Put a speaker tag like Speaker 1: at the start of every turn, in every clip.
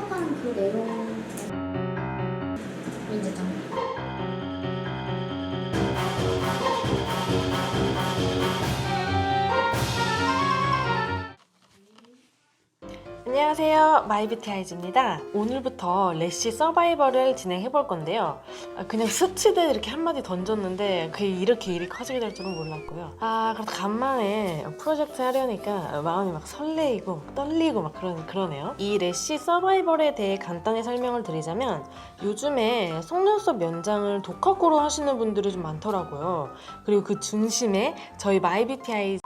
Speaker 1: 생각하는 그 내용 문제점.
Speaker 2: 안녕하세요, 마이뷰티 아이즈입니다. 오늘부터 래쉬 서바이벌을 진행해 볼 건데요. 그냥 스치듯 이렇게 한마디 던졌는데 그게 이렇게 일이 커지게 될 줄은 몰랐고요. 그래도 간만에 프로젝트 하려니까 마음이 막 설레이고 떨리고 막 그러네요. 이 래쉬 서바이벌에 대해 간단히 설명을 드리자면 요즘에 속눈썹 연장을 독학으로 하시는 분들이 좀 많더라고요. 그리고 그 중심에 저희 마이뷰티 아이즈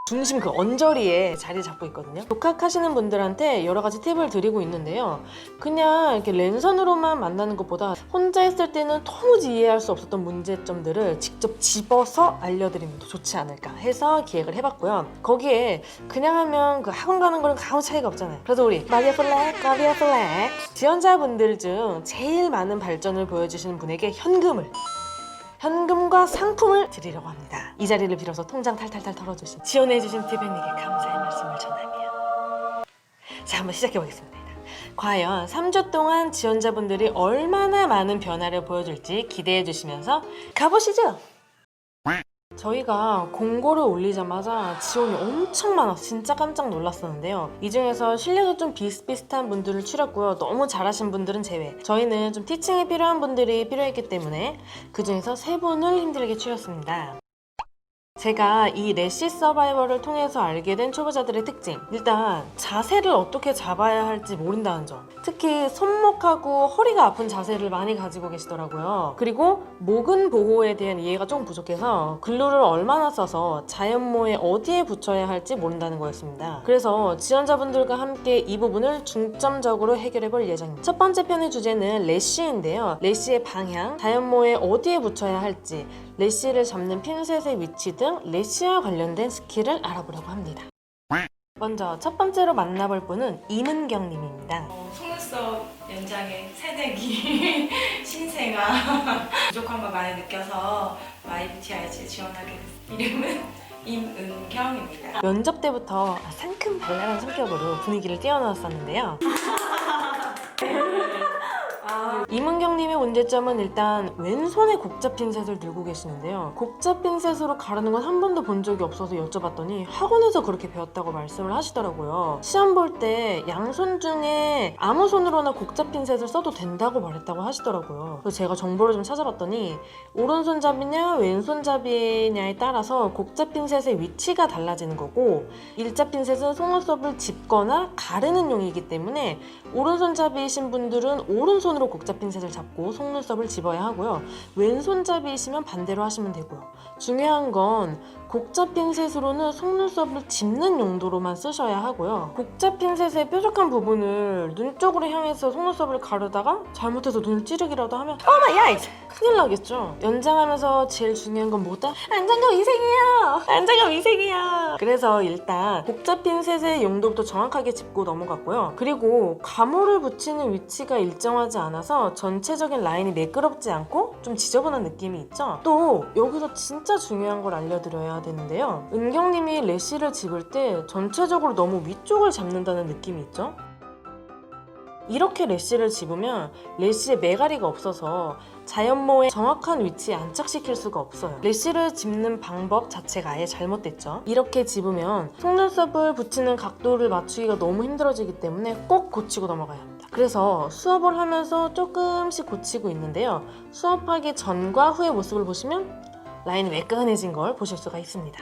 Speaker 2: 중심 그 언저리에 자리 잡고 있거든요. 독학하시는 분들한테 여러 가지 팁을 드리고 있는데요. 그냥 이렇게 랜선으로만 만나는 것보다 혼자 했을 때는 도무지 이해할 수 없었던 문제점들을 직접 집어서 알려드리면 더 좋지 않을까 해서 기획을 해봤고요. 거기에 그냥 하면 그 학원 가는 거랑 아무 차이가 없잖아요. 그래서 우리 마비아 플렉 지원자분들 중 제일 많은 발전을 보여주시는 분에게 현금과 상품을 드리려고 합니다. 이 자리를 빌어서 통장 탈탈탈 털어주신 지원해주신 티벤에게 감사의 말씀을 전하며 자, 한번 시작해보겠습니다. 과연 3주 동안 지원자분들이 얼마나 많은 변화를 보여줄지 기대해주시면서 가보시죠! 저희가 공고를 올리자마자 지원이 엄청 많아서 진짜 깜짝 놀랐었는데요. 이 중에서 실력이 좀 비슷비슷한 분들을 추렸고요. 너무 잘하신 분들은 제외. 저희는 좀 티칭이 필요한 분들이 필요했기 때문에 그 중에서 3분을 힘들게 추렸습니다. 제가 이 래쉬 서바이벌을 통해서 알게 된 초보자들의 특징, 일단 자세를 어떻게 잡아야 할지 모른다는 점. 특히 손목하고 허리가 아픈 자세를 많이 가지고 계시더라고요. 그리고 목은 보호에 대한 이해가 조금 부족해서 글루를 얼마나 써서 자연모에 어디에 붙여야 할지 모른다는 거였습니다. 그래서 지원자분들과 함께 이 부분을 중점적으로 해결해 볼 예정입니다. 첫 번째 편의 주제는 래쉬인데요. 래쉬의 방향, 자연모에 어디에 붙여야 할지, 래쉬를 잡는 핀셋의 위치 등 래쉬와 관련된 스킬을 알아보려고 합니다. 먼저 첫 번째로 만나볼 분은 임은경 님입니다.
Speaker 3: 속눈썹 연장의 새내기 신생아 부족한 걸 많이 느껴서 마이뷰티 아이즈에 지원하게 됐습니다. 이름은 임은경입니다.
Speaker 2: 면접 때부터 상큼 발랄한 성격으로 분위기를 띄워놓았었는데요. 임은경님의 문제점은 일단 왼손에 곡자 핀셋을 들고 계시는데요. 곡자 핀셋으로 가르는 건 한 번도 본 적이 없어서 여쭤봤더니 학원에서 그렇게 배웠다고 말씀을 하시더라고요. 시험 볼 때 양손 중에 아무 손으로나 곡자 핀셋을 써도 된다고 말했다고 하시더라고요. 그래서 제가 정보를 좀 찾아봤더니 오른손잡이냐 왼손잡이냐에 따라서 곡자 핀셋의 위치가 달라지는 거고, 일자 핀셋은 속눈썹을 짚거나 가르는 용이기 때문에 오른손잡이이신 분들은 오른손으로 곡자 핀셋을 잡고 속눈썹을 집어야 하고요. 왼손잡이이시면 반대로 하시면 되고요. 중요한 건 곡자 핀셋으로는 속눈썹을 짚는 용도로만 쓰셔야 하고요. 곡자 핀셋의 뾰족한 부분을 눈 쪽으로 향해서 속눈썹을 가르다가 잘못해서 눈을 찌르기라도 하면 마이 갓! 큰일 나겠죠. 연장하면서 제일 중요한 건 뭐다? 안정감 위생이야. 그래서 일단 곡자 핀셋의 용도부터 정확하게 짚고 넘어갔고요. 그리고 가모를 붙이는 위치가 일정하지 않아서 전체적인 라인이 매끄럽지 않고 좀 지저분한 느낌이 있죠. 또 여기서 진짜 중요한 걸 알려드려야 되는데요. 은경님이 래쉬를 집을 때 전체적으로 너무 위쪽을 잡는다는 느낌이 있죠. 이렇게 래쉬를 집으면 래쉬에 매가리가 없어서 자연모의 정확한 위치에 안착시킬 수가 없어요. 래쉬를 집는 방법 자체가 아예 잘못됐죠. 이렇게 집으면 속눈썹을 붙이는 각도를 맞추기가 너무 힘들어지기 때문에 꼭 고치고 넘어가야 합니다. 그래서 수업을 하면서 조금씩 고치고 있는데요. 수업하기 전과 후의 모습을 보시면 라인이 매끈해진 걸 보실 수가 있습니다.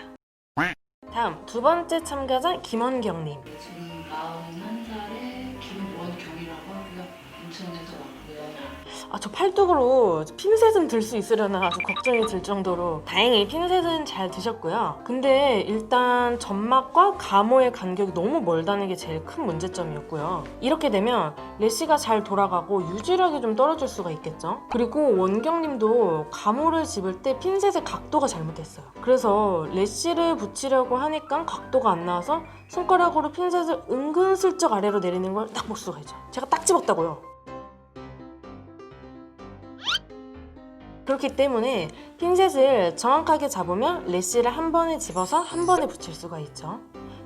Speaker 2: 다음 두 번째 참가자 김원경님.
Speaker 4: 저는 41살의 김원경이라고 하고요. 인천에서 왔고요.
Speaker 2: 저 팔뚝으로 핀셋은 들 수 있으려나 아주 걱정이 들 정도로 다행히 핀셋은 잘 드셨고요. 근데 일단 점막과 가모의 간격이 너무 멀다는 게 제일 큰 문제점이었고요. 이렇게 되면 래쉬가 잘 돌아가고 유지력이 좀 떨어질 수가 있겠죠. 그리고 원경님도 가모를 집을 때 핀셋의 각도가 잘못됐어요. 그래서 래쉬를 붙이려고 하니까 각도가 안 나와서 손가락으로 핀셋을 은근슬쩍 아래로 내리는 걸 딱 볼 수가 있죠. 제가 딱 집었다고요. 그렇기 때문에 핀셋을 정확하게 잡으면 래쉬를 한 번에 집어서 한 번에 붙일 수가 있죠.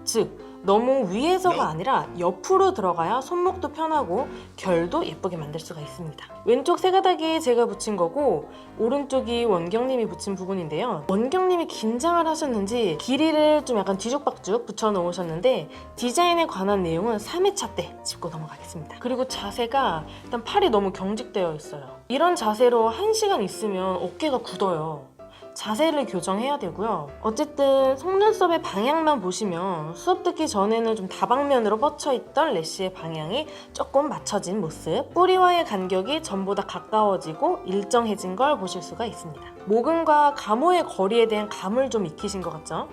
Speaker 2: 즉 너무 위에서가 아니라 옆으로 들어가야 손목도 편하고 결도 예쁘게 만들 수가 있습니다. 왼쪽 세 가닥이 제가 붙인 거고 오른쪽이 원경님이 붙인 부분인데요. 원경님이 긴장을 하셨는지 길이를 좀 약간 뒤죽박죽 붙여놓으셨는데 디자인에 관한 내용은 3회차 때 짚고 넘어가겠습니다. 그리고 자세가 일단 팔이 너무 경직되어 있어요. 이런 자세로 1시간 있으면 어깨가 굳어요. 자세를 교정해야 되고요. 어쨌든 속눈썹의 방향만 보시면 수업 듣기 전에는 좀 다방면으로 뻗쳐있던 래쉬의 방향이 조금 맞춰진 모습, 뿌리와의 간격이 전보다 가까워지고 일정해진 걸 보실 수가 있습니다. 모근과 감호의 거리에 대한 감을 좀 익히신 것 같죠?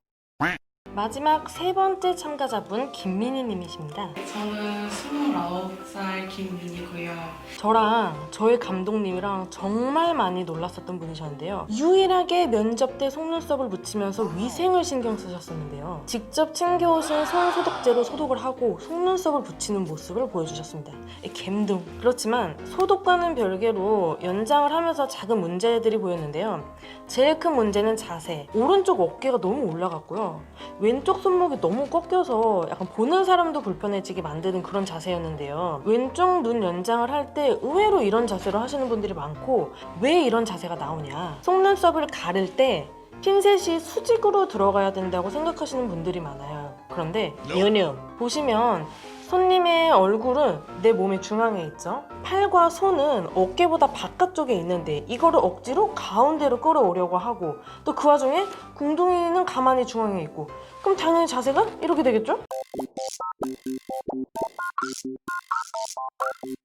Speaker 2: 마지막 세 번째 참가자분 김민희 님이십니다.
Speaker 1: 저는 29살 김민이고요.
Speaker 2: 저랑 저희 감독님이랑 정말 많이 놀랐었던 분이셨는데요. 유일하게 면접 때 속눈썹을 붙이면서 위생을 신경 쓰셨었는데요. 직접 챙겨오신 손 소독제로 소독을 하고 속눈썹을 붙이는 모습을 보여주셨습니다. 갬둥. 그렇지만 소독과는 별개로 연장을 하면서 작은 문제들이 보였는데요. 제일 큰 문제는 자세. 오른쪽 어깨가 너무 올라갔고요. 왼쪽 손목이 너무 꺾여서 약간 보는 사람도 불편해지게 만드는 그런 자세였는데요. 왼쪽 눈 연장을 할 때 의외로 이런 자세로 하시는 분들이 많고 왜 이런 자세가 나오냐. 속눈썹을 가를 때 핀셋이 수직으로 들어가야 된다고 생각하시는 분들이 많아요. 그런데 연유 보시면 손님의 얼굴은 내 몸의 중앙에 있죠. 팔과 손은 어깨보다 바깥쪽에 있는데 이거를 억지로 가운데로 끌어오려고 하고 또 그 와중에 궁둥이는 가만히 중앙에 있고 그럼 당연히 자세가 이렇게 되겠죠?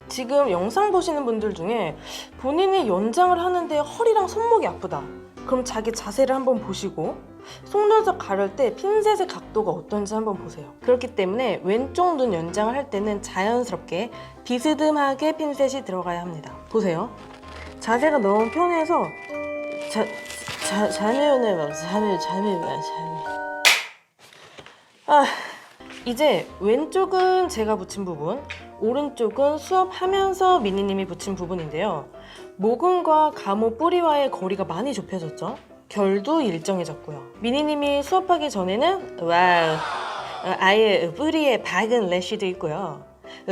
Speaker 2: 지금 영상 보시는 분들 중에 본인이 연장을 하는데 허리랑 손목이 아프다. 그럼 자기 자세를 한번 보시고 속눈썹 가를 때 핀셋의 각도가 어떤지 한번 보세요. 그렇기 때문에 왼쪽 눈 연장을 할 때는 자연스럽게 비스듬하게 핀셋이 들어가야 합니다. 보세요. 자세가 너무 편해서 이제 왼쪽은 제가 붙인 부분, 오른쪽은 수업하면서 미니님이 붙인 부분인데요. 모근과 감호 뿌리와의 거리가 많이 좁혀졌죠. 결도 일정해졌고요. 미니님이 수업하기 전에는 와우, 아예 뿌리에 박은 래쉬도 있고요.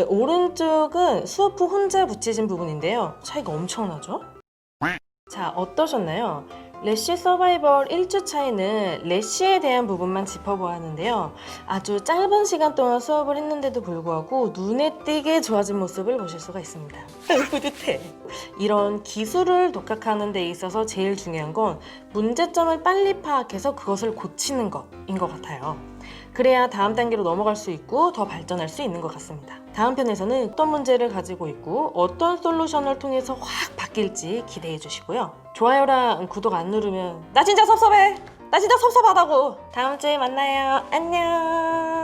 Speaker 2: 오른쪽은 수업 후 혼자 붙이신 부분인데요. 차이가 엄청나죠? 자, 어떠셨나요? 래쉬 서바이벌 1주차에는 래쉬에 대한 부분만 짚어보았는데요. 아주 짧은 시간 동안 수업을 했는데도 불구하고 눈에 띄게 좋아진 모습을 보실 수가 있습니다. 뿌듯해. 이런 기술을 독학하는 데 있어서 제일 중요한 건 문제점을 빨리 파악해서 그것을 고치는 것인 것 같아요. 그래야 다음 단계로 넘어갈 수 있고 더 발전할 수 있는 것 같습니다. 다음 편에서는 어떤 문제를 가지고 있고 어떤 솔루션을 통해서 확 바뀔지 기대해 주시고요. 좋아요랑 구독 안 누르면 나 진짜 섭섭해! 나 진짜 섭섭하다고! 다음 주에 만나요. 안녕!